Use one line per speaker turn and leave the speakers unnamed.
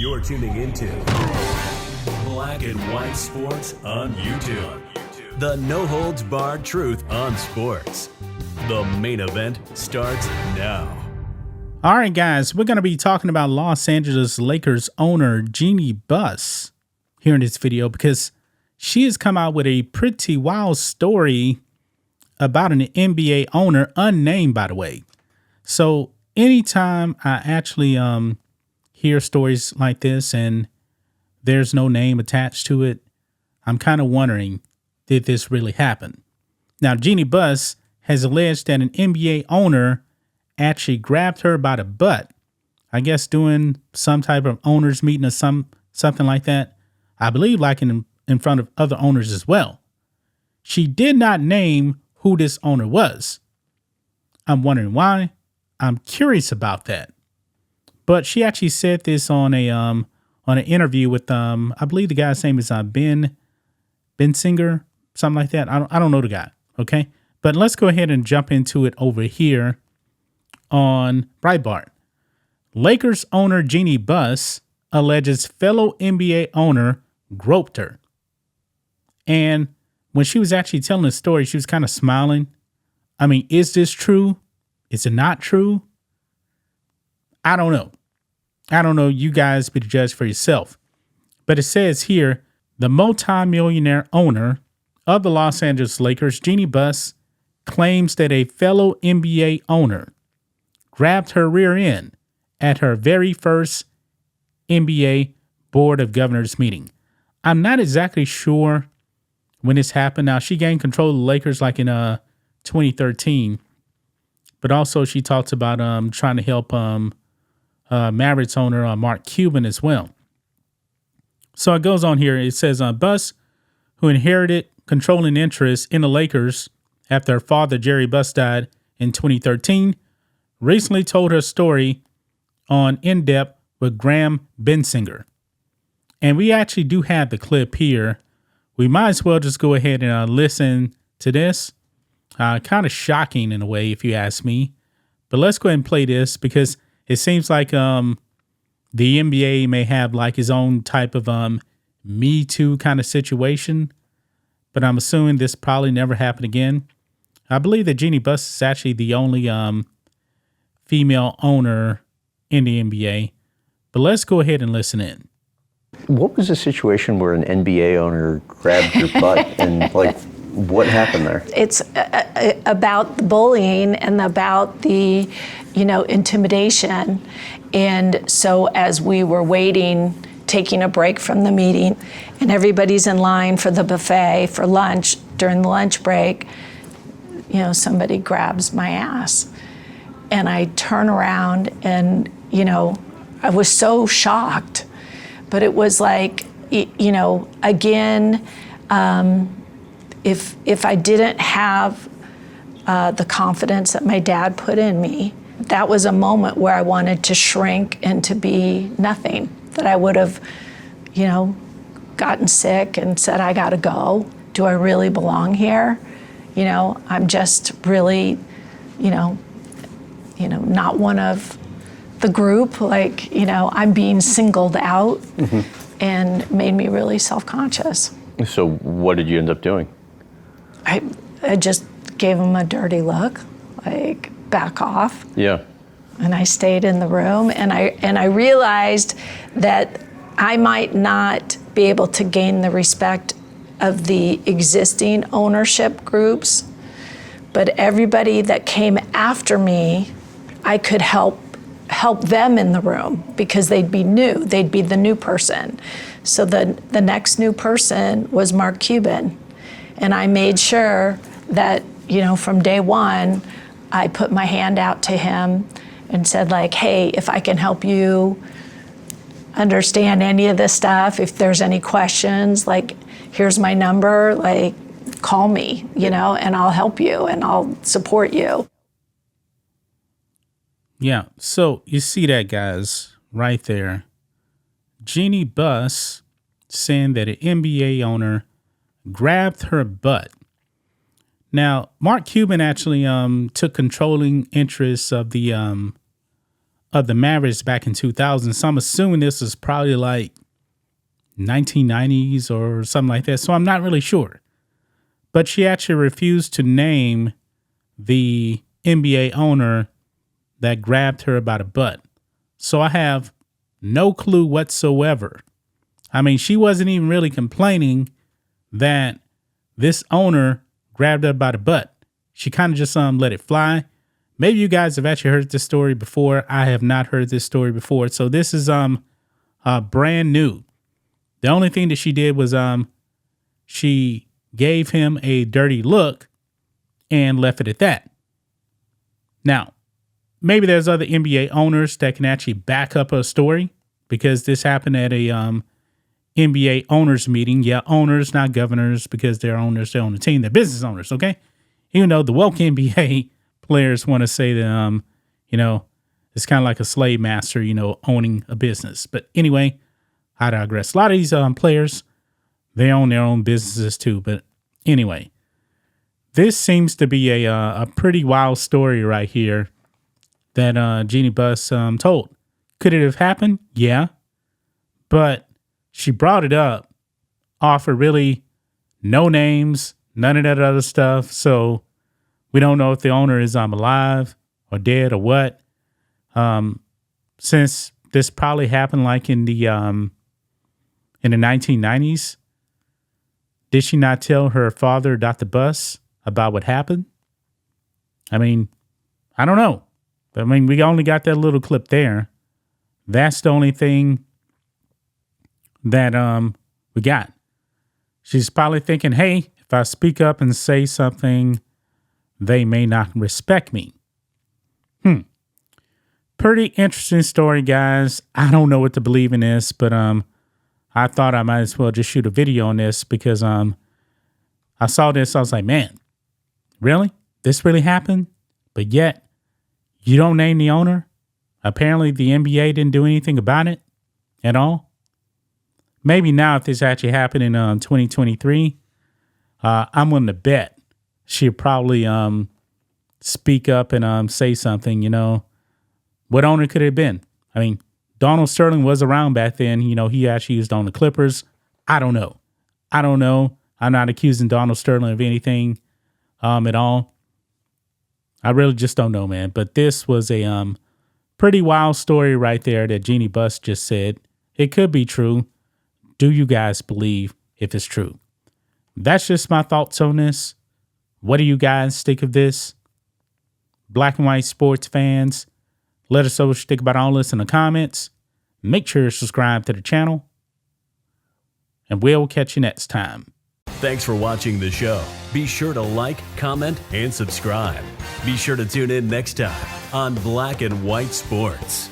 You're tuning into Black and White Sports on YouTube. The no-holds-barred truth on sports. The main event starts now.
All right, guys, we're going to be talking about Los Angeles Lakers owner Jeanie Buss here in this video because she has come out with a pretty wild story about an NBA owner, unnamed, by the way. So anytime I actually hear stories like this and there's no name attached to it, I'm kind of wondering, did this really happen? Now, Jeanie Buss has alleged that an NBA owner actually grabbed her by the butt, I guess doing some type of owners meeting or something like that. I believe like in front of other owners as well. She did not name who this owner was. I'm wondering why. I'm curious about that. But she actually said this on an interview with I believe the guy's name is Ben Singer, something like that. I don't know the guy. Okay, but let's go ahead and jump into it over here on Breitbart. Lakers owner Jeanie Buss alleges fellow NBA owner groped her. And when she was actually telling the story, she was kind of smiling. I mean, is this true? Is it not true? I don't know. You guys be the judge for yourself. But it says here, the multi-millionaire owner of the Los Angeles Lakers, Jeanie Buss, claims that a fellow NBA owner grabbed her rear end at her very first NBA Board of Governors meeting. I'm not exactly sure when this happened. Now, she gained control of the Lakers like in 2013. But also she talks about trying to help Mavericks owner Mark Cuban as well. So it goes on here. It says Buss, who inherited controlling interests in the Lakers after her father Jerry Buss died in 2013, recently told her story on In Depth with Graham Bensinger. And we actually do have the clip here. We might as well just go ahead and listen to this. Kind of shocking in a way, if you ask me. But let's go ahead and play this because it seems like the NBA may have like his own type of Me Too kind of situation. But I'm assuming this probably never happened again. I believe that Jeanie Buss is actually the only female owner in the NBA. But let's go ahead and listen in.
What was the situation where an NBA owner grabbed your butt and like what happened there?
It's about the bullying and about the, intimidation. And so as we were waiting, taking a break from the meeting, and everybody's in line for the buffet for lunch, during the lunch break, somebody grabs my ass. And I turn around and, I was so shocked. But it was like, again, if I didn't have the confidence that my dad put in me, that was a moment where I wanted to shrink and to be nothing, that I would have, gotten sick and said, I gotta go. Do I really belong here? I'm just really, not one of the group, I'm being singled out, and made me really self-conscious.
So what did you end up doing?
I just gave him a dirty look, back off.
Yeah.
And I stayed in the room, and I realized that I might not be able to gain the respect of the existing ownership groups, but everybody that came after me, I could help them in the room because they'd be new. They'd be the new person. So the next new person was Mark Cuban. And I made sure that, from day one, I put my hand out to him and said hey, if I can help you understand any of this stuff, if there's any questions, here's my number, call me, and I'll help you and I'll support you.
Yeah, so you see that, guys, right there. Jeanie Buss saying that an NBA owner grabbed her butt. Now, Mark Cuban actually took controlling interests of the of the Mavericks back in 2000. So I'm assuming this is probably like 1990s or something like that. So I'm not really sure. But she actually refused to name the NBA owner that grabbed her by the butt. So I have no clue whatsoever. I mean, she wasn't even really complaining that this owner grabbed her by the butt. She kind of just let it fly. Maybe you guys have actually heard this story before. I have not heard this story before. So this is brand new. The only thing that she did was she gave him a dirty look and left it at that. Now, maybe there's other NBA owners that can actually back up a story, because this happened at a NBA owners meeting. Yeah, owners, not governors, because they're owners. They own the team. They're business owners, okay? Even though the woke NBA players want to say that, it's kind of like a slave master, owning a business. But anyway, I digress. A lot of these players, they own their own businesses too. But anyway, this seems to be a pretty wild story right here that Jeanie Buss told. Could it have happened? Yeah. But she brought it up off of really no names, none of that other stuff. So we don't know if the owner is alive or dead or what. Since this probably happened like in the 1990s, did she not tell her father, Dr. Buss, about what happened? I mean, I don't know. But I mean, we only got that little clip there. That's the only thing that we got. She's probably thinking, hey, if I speak up and say something, they may not respect me. Pretty interesting story, guys. I don't know what to believe in this, but I thought I might as well just shoot a video on this, because I saw this. I was like, man, really? This really happened? But yet, you don't name the owner? Apparently, the NBA didn't do anything about it at all. Maybe now, if this actually happened in 2023, I'm willing to bet she'll probably speak up and say something, What owner could it have been? I mean, Donald Sterling was around back then. He actually used on the Clippers. I don't know. I'm not accusing Donald Sterling of anything at all. I really just don't know, man. But this was a pretty wild story right there that Jeanie Buss just said. It could be true. Do you guys believe if it's true? That's just my thoughts on this. What do you guys think of this? Black and white sports fans, let us know what you think about all this in the comments. Make sure to subscribe to the channel. And we'll catch you next time.
Thanks for watching the show. Be sure to like, comment, and subscribe. Be sure to tune in next time on Black and White Sports.